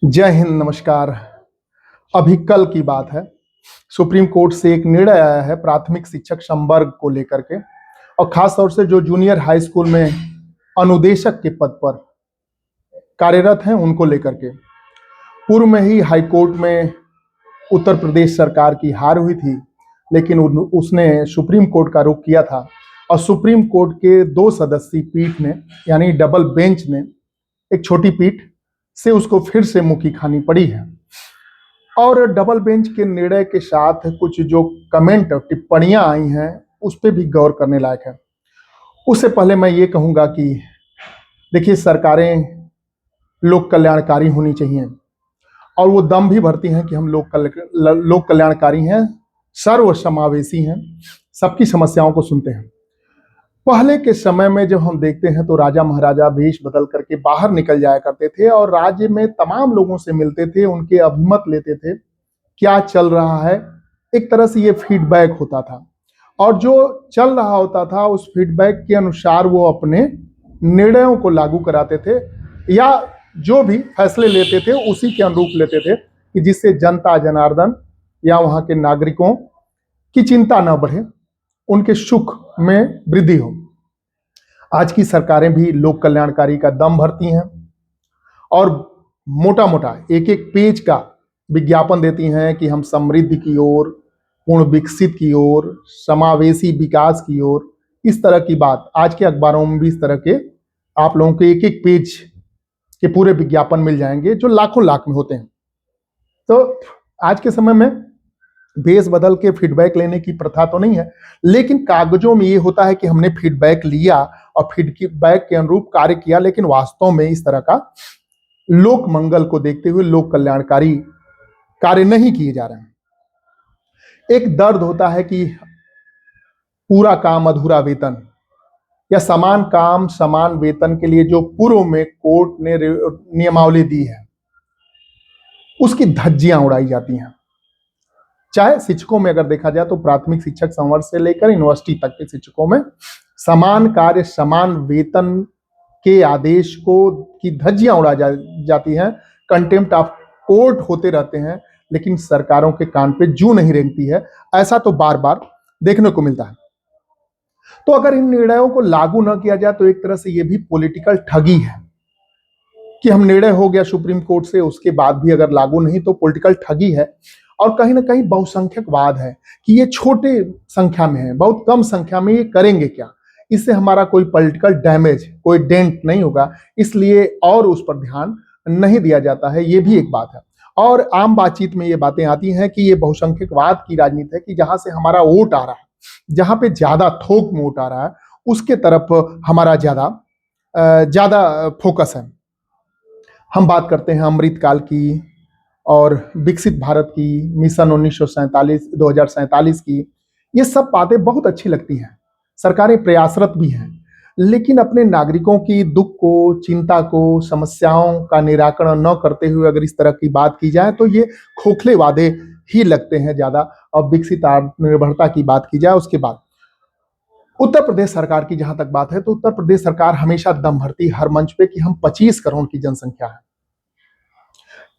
जय हिंद, नमस्कार। अभी कल की बात है, सुप्रीम कोर्ट से एक निर्णय आया है प्राथमिक शिक्षक संवर्ग को लेकर के, और खास तौर से जो जूनियर हाई स्कूल में अनुदेशक के पद पर कार्यरत हैं उनको लेकर के। पूर्व में ही हाई कोर्ट में उत्तर प्रदेश सरकार की हार हुई थी, लेकिन उसने सुप्रीम कोर्ट का रुख किया था और सुप्रीम कोर्ट के 2 सदस्यीय पीठ ने, यानी डबल बेंच ने, एक छोटी पीठ से उसको फिर से मुक्की खानी पड़ी है। और डबल बेंच के निर्णय के साथ कुछ जो कमेंट और टिप्पणियां आई हैं उस पर भी गौर करने लायक है। उससे पहले मैं ये कहूँगा कि देखिए, सरकारें लोक कल्याणकारी होनी चाहिए और वो दम भी भरती हैं कि हम लोक कल्याणकारी हैं, सर्व समावेशी हैं, सबकी समस्याओं को सुनते हैं। पहले के समय में जब हम देखते हैं तो राजा महाराजा वेश बदल करके बाहर निकल जाया करते थे और राज्य में तमाम लोगों से मिलते थे, उनके अभिमत लेते थे, क्या चल रहा है। एक तरह से ये फीडबैक होता था और जो चल रहा होता था उस फीडबैक के अनुसार वो अपने निर्णयों को लागू कराते थे या जो भी फैसले लेते थे उसी के अनुरूप लेते थे कि जिससे जनता जनार्दन या वहाँ के नागरिकों की चिंता न बढ़े, उनके सुख में वृद्धि हो। आज की सरकारें भी लोक कल्याणकारी का दम भरती हैं और मोटा मोटा एक एक पेज का विज्ञापन देती हैं कि हम समृद्धि की ओर, पूर्ण विकसित की ओर, समावेशी विकास की ओर। इस तरह की बात आज के अखबारों में भी इस तरह के आप लोगों के एक एक पेज के पूरे विज्ञापन मिल जाएंगे जो लाखों लाख में होते हैं। तो आज के समय में बेस बदल के फीडबैक लेने की प्रथा तो नहीं है, लेकिन कागजों में ये होता है कि हमने फीडबैक लिया और फीडबैक के अनुरूप कार्य किया, लेकिन वास्तव में इस तरह का लोक मंगल को देखते हुए लोक कल्याणकारी कार्य नहीं किए जा रहे हैं। एक दर्द होता है कि पूरा काम अधूरा वेतन या समान काम समान वेतन के लिए जो पूर्व में कोर्ट ने नियमावली दी है उसकी धज्जियां उड़ाई जाती हैं। चाहे शिक्षकों में अगर देखा जाए तो प्राथमिक शिक्षक संवर्ग से लेकर यूनिवर्सिटी तक के शिक्षकों में समान कार्य समान वेतन के आदेश को की धज्जियां उड़ा जाती हैं, कंटेम्प्ट ऑफ कोर्ट होते रहते हैं, लेकिन सरकारों के कान पे जू नहीं रेंगती है। ऐसा तो बार बार देखने को मिलता है। तो अगर इन निर्णयों को लागू न किया जाए तो एक तरह से ये भी पॉलिटिकल ठगी है कि हम निर्णय हो गया सुप्रीम कोर्ट से, उसके बाद भी अगर लागू नहीं तो पॉलिटिकल ठगी है और कहीं ना कहीं बहुसंख्यकवाद है कि ये छोटे संख्या में है, बहुत कम संख्या में, ये करेंगे क्या, इससे हमारा कोई पॉलिटिकल डैमेज, कोई डेंट नहीं होगा, इसलिए और उस पर ध्यान नहीं दिया जाता है। ये भी एक बात है। और आम बातचीत में ये बातें आती हैं कि ये बहुसंख्यकवाद की राजनीति है कि जहां से हमारा वोट आ रहा है, जहां पे ज्यादा थोक में वोट आ रहा है, उसके तरफ हमारा ज्यादा फोकस है। हम बात करते हैं अमृतकाल की और विकसित भारत की, मिशन 2047 की। ये सब बातें बहुत अच्छी लगती हैं, सरकारें प्रयासरत भी हैं, लेकिन अपने नागरिकों की दुख को, चिंता को, समस्याओं का निराकरण न करते हुए अगर इस तरह की बात की जाए तो ये खोखले वादे ही लगते हैं ज्यादा। और विकसित आत्मनिर्भरता की बात की जाए उसके बाद उत्तर प्रदेश सरकार की जहां तक बात है तो उत्तर प्रदेश सरकार हमेशा दम भरती हर मंच पे कि हम 25 करोड़ की जनसंख्या है,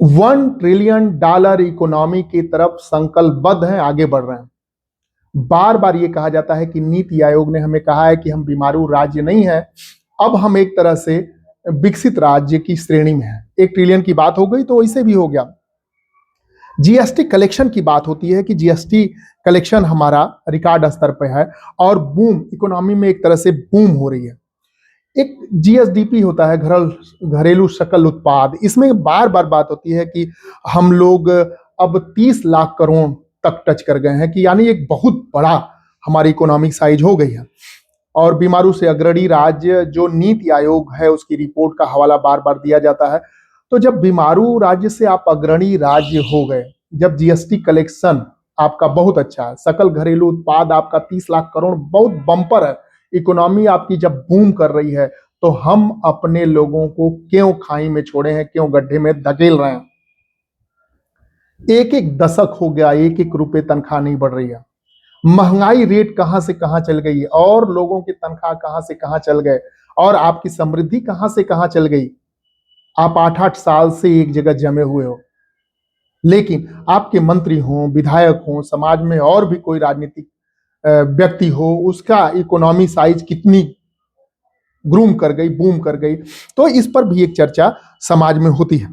$1 ट्रिलियन इकोनॉमी की तरफ संकल्पबद्ध हैं, आगे बढ़ रहे हैं। बार बार ये कहा जाता है कि नीति आयोग ने हमें कहा है कि हम बीमारू राज्य नहीं है, अब हम एक तरह से विकसित राज्य की श्रेणी में है। 1 ट्रिलियन की बात हो गई तो वैसे भी हो गया। जीएसटी कलेक्शन की बात होती है कि जीएसटी कलेक्शन हमारा रिकॉर्ड स्तर पर है और बूम, इकोनॉमी में एक तरह से बूम हो रही है। एक जीएसडीपी होता है, घरेलू सकल उत्पाद, इसमें बार बार बात होती है कि हम लोग अब 30 लाख करोड़ तक टच कर गए हैं, कि यानी एक बहुत बड़ा हमारी इकोनॉमिक साइज हो गई है। और बीमारू से अग्रणी राज्य जो नीति आयोग है उसकी रिपोर्ट का हवाला बार बार दिया जाता है। तो जब बीमारू राज्य से आप अग्रणी राज्य हो गए, जब जीएसटी कलेक्शन आपका बहुत अच्छा है, सकल घरेलू उत्पाद आपका 30 लाख करोड़ बहुत बम्पर है, इकोनॉमी आपकी जब बूम कर रही है, तो हम अपने लोगों को क्यों खाई में छोड़े हैं, क्यों गड्ढे में धकेल रहे हैं। एक एक दशक हो गया, एक एक रुपए तनख्वाह नहीं बढ़ रही है, महंगाई रेट कहां से कहां चल गई और लोगों की तनख्वाह कहां से कहां चल गए और आपकी समृद्धि कहां से कहां चल गई। आप 8-8 साल से एक जगह जमे हुए हो, लेकिन आपके मंत्री हों, विधायक हों, समाज में और भी कोई राजनीतिक व्यक्ति हो, उसका इकोनॉमी साइज कितनी ग्रूम कर गई, बूम कर गई, तो इस पर भी एक चर्चा समाज में होती है।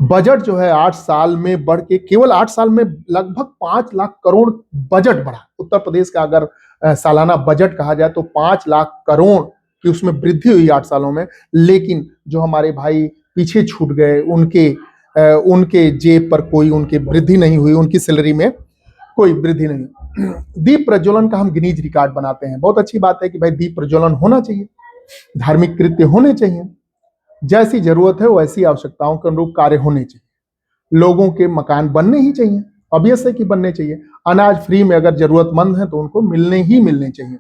बजट जो है 8 साल में बढ़ के केवल 8 साल में लगभग 5 लाख करोड़ बजट बढ़ा। उत्तर प्रदेश का अगर सालाना बजट कहा जाए तो 5 लाख करोड़ की उसमें वृद्धि हुई 8 सालों में। लेकिन जो हमारे भाई पीछे छूट गए, उनके जेब पर कोई उनकी वृद्धि नहीं हुई, उनकी सैलरी में कोई वृद्धि नहीं। दीप प्रज्वलन का हम गिनीज रिकॉर्ड बनाते हैं। बहुत अच्छी बात है कि भाई दीप प्रज्वलन होना चाहिए, धार्मिक कृत्य होने चाहिए, जैसी जरूरत है वैसी आवश्यकताओं के अनुरूप कार्य होने चाहिए। लोगों के मकान बनने ही चाहिए, ऑब्वियस है कि बनने चाहिए। अनाज फ्री में अगर जरूरतमंद है तो उनको मिलने चाहिए।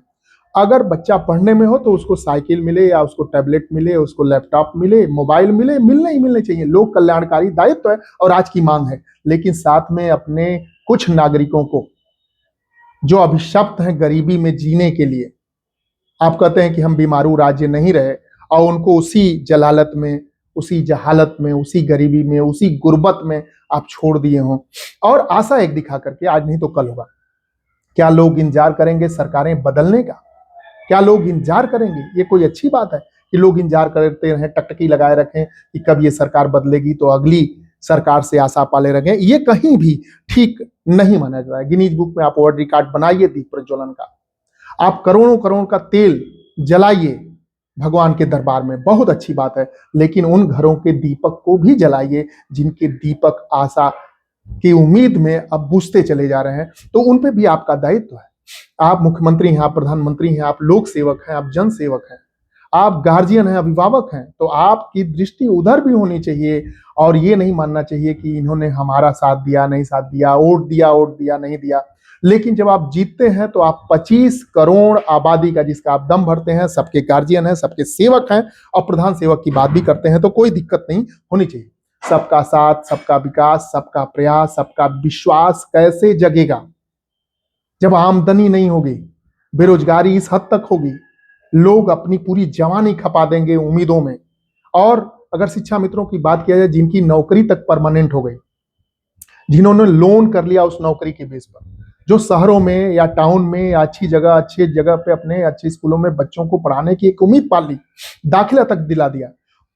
अगर बच्चा पढ़ने में हो तो उसको साइकिल मिले या उसको टैबलेट मिले, उसको लैपटॉप मिले, मोबाइल मिले, मिलने चाहिए। लोक कल्याणकारी दायित्व है और आज की मांग है। लेकिन साथ में अपने कुछ नागरिकों को जो अभिशप्त हैं गरीबी में जीने के लिए, आप कहते हैं कि हम बीमारू राज्य नहीं रहे, और उनको उसी जलालत में, उसी जहालत में, उसी गरीबी में, उसी गुर्बत में आप छोड़ दिए हों, और आशा एक दिखा करके आज नहीं तो कल होगा। क्या लोग इंतजार करेंगे सरकारें बदलने का? क्या लोग इंतजार करेंगे? ये कोई अच्छी बात है कि लोग इंतजार करते रहें, टकटकी लगाए रखें कि कब ये सरकार बदलेगी तो अगली सरकार से आशा पाले रखें? ये कहीं भी ठीक नहीं माना जा रहा है। गिनीज बुक में आप वर्ल्ड रिकॉर्ड बनाइए दीप प्रज्वलन का, आप करोड़ों करोड़ का तेल जलाइए भगवान के दरबार में, बहुत अच्छी बात है। लेकिन उन घरों के दीपक को भी जलाइए जिनके दीपक आशा की उम्मीद में अब बुझते चले जा रहे हैं, तो उन पे भी आपका दायित्व है। आप मुख्यमंत्री हैं, आप प्रधानमंत्री हैं, आप लोक सेवक हैं, आप जन सेवक हैं, आप गार्जियन हैं, अभिभावक हैं, तो आपकी दृष्टि उधर भी होनी चाहिए। और ये नहीं मानना चाहिए कि इन्होंने हमारा साथ दिया, नहीं साथ दिया, वोट दिया नहीं दिया। लेकिन जब आप जीतते हैं तो आप 25 करोड़ आबादी का जिसका आप दम भरते हैं, सबके गार्जियन हैं, सबके सेवक हैं, और प्रधान सेवक की बात भी करते हैं, तो कोई दिक्कत नहीं होनी चाहिए। सबका साथ, सबका विकास, सबका प्रयास, सबका विश्वास कैसे जगेगा जब आमदनी नहीं होगी, बेरोजगारी इस हद तक होगी, लोग अपनी पूरी जवानी खपा देंगे उम्मीदों में। और अगर शिक्षा मित्रों की बात किया जाए जिनकी नौकरी तक परमानेंट हो गई, जिन्होंने लोन कर लिया उस नौकरी के बेस पर, जो शहरों में या टाउन में या अच्छी जगह पे अपने अच्छे स्कूलों में बच्चों को पढ़ाने की एक उम्मीद पाल ली, दाखिला तक दिला दिया,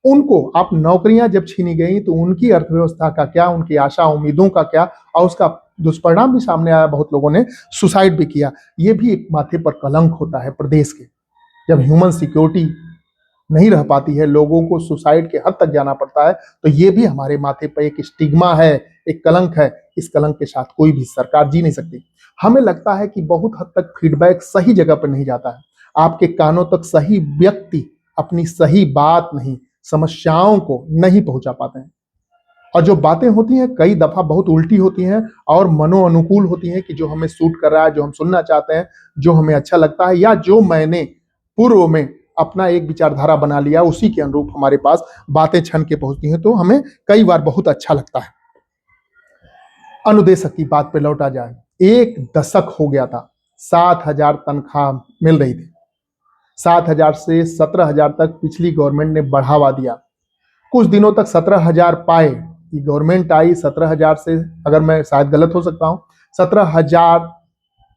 उनको आप नौकरियां जब छीनी गई तो उनकी अर्थव्यवस्था का क्या, उनकी आशा उम्मीदों का क्या, और उसका दुष्परिणाम भी सामने आया। बहुत लोगों ने सुसाइड भी किया। ये भी एक माथे पर कलंक होता है प्रदेश के। जब ह्यूमन सिक्योरिटी नहीं रह पाती है, लोगों को सुसाइड के हद तक जाना पड़ता है, तो ये भी हमारे माथे पर एक स्टिग्मा है, एक कलंक है। इस कलंक के साथ कोई भी सरकार जी नहीं सकती। हमें लगता है कि बहुत हद तक फीडबैक सही जगह पर नहीं जाता है, आपके कानों तक सही व्यक्ति अपनी सही बात नहीं, समस्याओं को नहीं पहुंचा पाते हैं। और जो बातें होती हैं कई दफा बहुत उल्टी होती हैं और मनो अनुकूल होती हैं कि जो हमें सूट कर रहा है, जो हम सुनना चाहते हैं, जो हमें अच्छा लगता है, या जो मैंने पूर्व में अपना एक विचारधारा बना लिया उसी के अनुरूप हमारे पास बातें छन के पहुंचती हैं, तो हमें कई बार बहुत अच्छा लगता है। अनुदेशक की बात पे लौटा जाए, 1 दशक हो गया था, 7,000 तनख्वाह मिल रही थी। 7,000 से 17,000 तक पिछली गवर्नमेंट ने बढ़ावा दिया। कुछ दिनों तक 17,000 पाए। ये गवर्नमेंट आई 17,000 से, अगर मैं शायद गलत हो सकता हूं, 17,000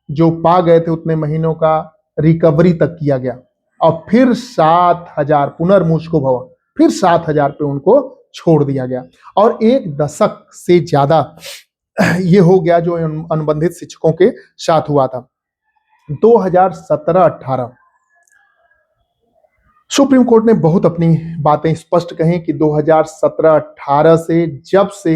जो पा गए थे उतने महीनों का रिकवरी तक किया गया, और फिर 7,000 पुनर्मूसको भवन, फिर 7,000 पे उनको छोड़ दिया गया। और 1 दशक से ज्यादा ये हो गया जो अनुबंधित शिक्षकों के साथ हुआ था। 2017-18 सुप्रीम कोर्ट ने बहुत अपनी बातें स्पष्ट कही कि 2017-18 से, जब से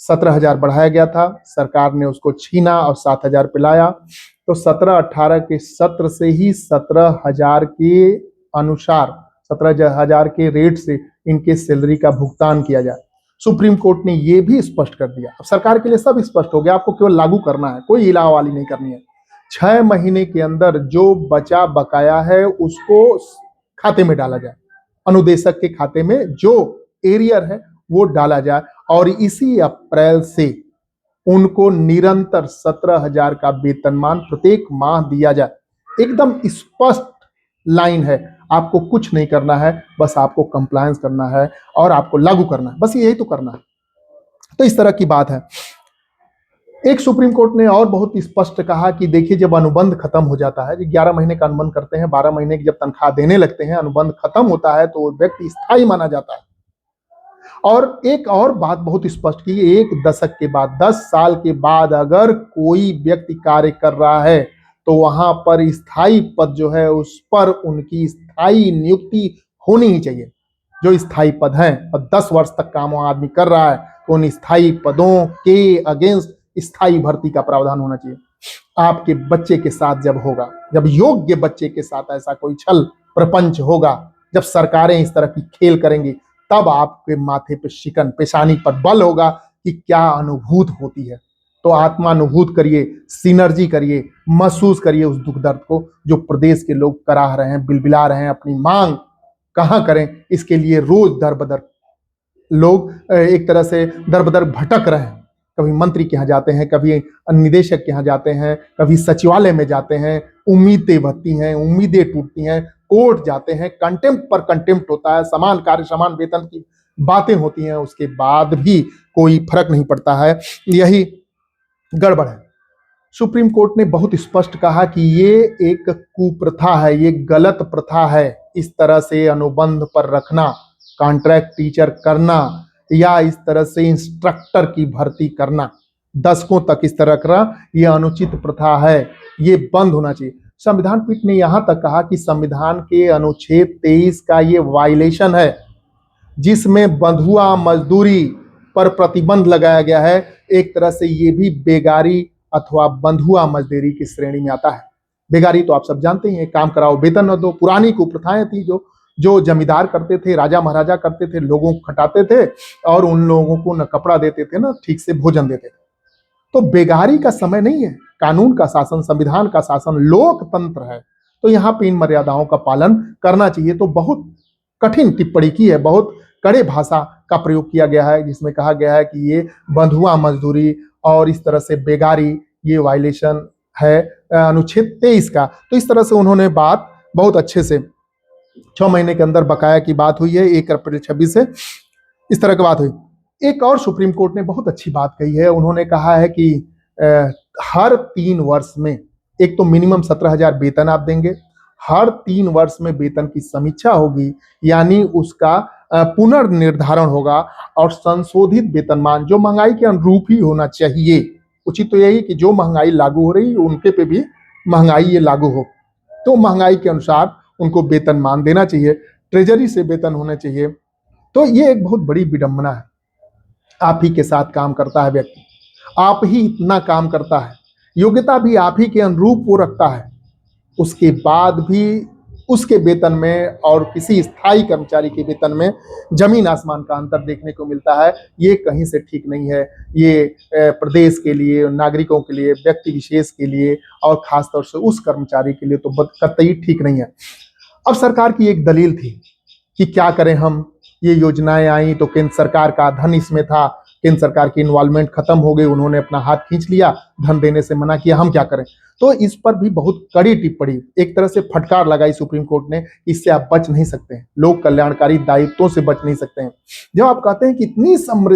17,000 बढ़ाया गया था, सरकार ने उसको छीना और 7,000 पे लाया, तो 17-18 के सत्र से ही 17,000 के अनुसार, 17,000 के रेट से इनके सैलरी का भुगतान किया जाए। सुप्रीम कोर्ट ने यह भी स्पष्ट कर दिया। अब सरकार के लिए सब स्पष्ट हो गया, आपको केवल लागू करना है, कोई इलावाली नहीं करनी है। 6 महीने के अंदर जो बचा बकाया है उसको खाते में डाला जाए, अनुदेशक के खाते में जो एरियर है वो डाला जाए, और इसी अप्रैल से उनको निरंतर 17,000 का वेतनमान प्रत्येक माह दिया जाए। एकदम स्पष्ट लाइन है। आपको कुछ नहीं करना है, बस आपको कंप्लायंस करना है और आपको लागू करना है, बस यही तो करना है। तो इस तरह की बात है। एक सुप्रीम कोर्ट ने और बहुत स्पष्ट कहा कि देखिए, जब अनुबंध खत्म हो जाता है, 11 महीने का अनुबंध करते हैं, 12 महीने की जब तनख्वाह देने लगते हैं, अनुबंध खत्म होता है तो वो व्यक्ति स्थायी माना जाता है। और एक और बात बहुत स्पष्ट की, एक दशक के बाद, 10 साल के बाद अगर कोई व्यक्ति कार्य कर रहा है तो वहां पर स्थायी पद जो है उस पर उनकी स्थायी नियुक्ति होनी ही चाहिए। जो स्थायी पद हैं और 10 वर्ष तक काम वो आदमी कर रहा है तो उन स्थायी पदों के अगेंस्ट स्थायी भर्ती का प्रावधान होना चाहिए। आपके बच्चे के साथ जब होगा, जब योग्य बच्चे के साथ ऐसा कोई छल प्रपंच होगा, जब सरकारें इस तरह की खेल करेंगी, तब आपके माथे पे शिकन, पेशानी पर बल होगा कि क्या अनुभूत होती है। तो आत्मानुभूत करिए, सिनर्जी करिए, महसूस करिए उस दुख दर्द को जो प्रदेश के लोग कराह रहे हैं, बिलबिला रहे हैं। अपनी मांग कहां करें, इसके लिए रोज दर बदर लोग एक तरह से दर बदर भटक रहे हैं। कभी मंत्री के यहाँ जाते हैं, कभी निदेशक के यहाँ जाते हैं, कभी सचिवालय में जाते हैं, उम्मीदें बढ़ती हैं, उम्मीदें टूटती हैं, कोर्ट जाते हैं, कंटेम्प्ट पर कंटेम्प्ट होता है, समान कार्य समान वेतन की बातें होती हैं, उसके बाद भी कोई फर्क नहीं पड़ता है। यही गड़बड़ है। सुप्रीम कोर्ट ने बहुत स्पष्ट कहा कि ये एक कुप्रथा है, ये गलत प्रथा है। इस तरह से अनुबंध पर रखना, कॉन्ट्रैक्ट टीचर करना या इस तरह से इंस्ट्रक्टर की भर्ती करना, दशकों तक इस तरह करना, यह अनुचित प्रथा है, ये बंद होना चाहिए। संविधान पीठ ने यहां तक कहा कि संविधान के अनुच्छेद 23 का ये वायलेशन है, जिसमें बंधुआ मजदूरी पर प्रतिबंध लगाया गया है। एक तरह से ये भी बेगारी अथवा बंधुआ मजदूरी की श्रेणी में आता है। बेगारी तो आप सब जानते हैं, काम कराओ वेतन न दो। पुरानी कुप्रथाएं थी जो जमींदार करते थे, राजा महाराजा करते थे, लोगों को खटाते थे और उन लोगों को न कपड़ा देते थे न ठीक से भोजन देते थे। तो बेगारी का समय नहीं है। कानून का शासन, संविधान का शासन, लोकतंत्र है, तो यहाँ पे इन मर्यादाओं का पालन करना चाहिए। तो बहुत कठिन टिप्पणी की है, बहुत कड़े भाषा का प्रयोग किया गया है, जिसमें कहा गया है कि ये बंधुआ मजदूरी और इस तरह से बेगारी, ये वायलेशन है अनुच्छेद 23 का। तो इस तरह से उन्होंने बात बहुत अच्छे से 6 महीने के अंदर बकाया की बात हुई है, 1 अप्रैल 26 से इस तरह की बात हुई। एक और सुप्रीम कोर्ट ने बहुत अच्छी बात कही है। उन्होंने कहा है कि हर 3 वर्ष में एक तो मिनिमम 17,000 वेतन आप देंगे, हर 3 वर्ष में वेतन की समीक्षा होगी, यानी उसका पुनर्निर्धारण होगा और संशोधित वेतनमान जो महंगाई के अनुरूप ही होना चाहिए। उचित तो यही कि जो महंगाई लागू हो रही है उनके पे भी महंगाई ये लागू हो, तो महंगाई के अनुसार उनको वेतनमान देना चाहिए, ट्रेजरी से वेतन होने चाहिए। तो ये एक बहुत बड़ी विडंबना है। आप ही के साथ काम करता है व्यक्ति, आप ही इतना काम करता है, योग्यता भी आप ही के अनुरूप वो रखता है, उसके बाद भी उसके वेतन में और किसी स्थायी कर्मचारी के वेतन में जमीन आसमान का अंतर देखने को मिलता है। ये कहीं से ठीक नहीं है। ये प्रदेश के लिए, नागरिकों के लिए, व्यक्ति विशेष के लिए और खासतौर से उस कर्मचारी के लिए तो कतई ठीक नहीं है। अब सरकार की एक दलील थी कि क्या करें हम, ये योजनाएं आई तो केंद्र सरकार का धन इसमें था, केंद्र सरकार की इन्वॉल्वमेंट खत्म हो गई, उन्होंने अपना हाथ खींच लिया, धन देने से मना किया, हम क्या करें। तो इस पर भी बहुत कड़ी टिप्पणी, एक तरह से फटकार लगाई सुप्रीम कोर्ट ने, इससे आप बच नहीं सकते हैं, लोक कल्याणकारी दायित्वों से बच नहीं सकते हैं। जब आप कहते हैं कि इतनी समृद्धि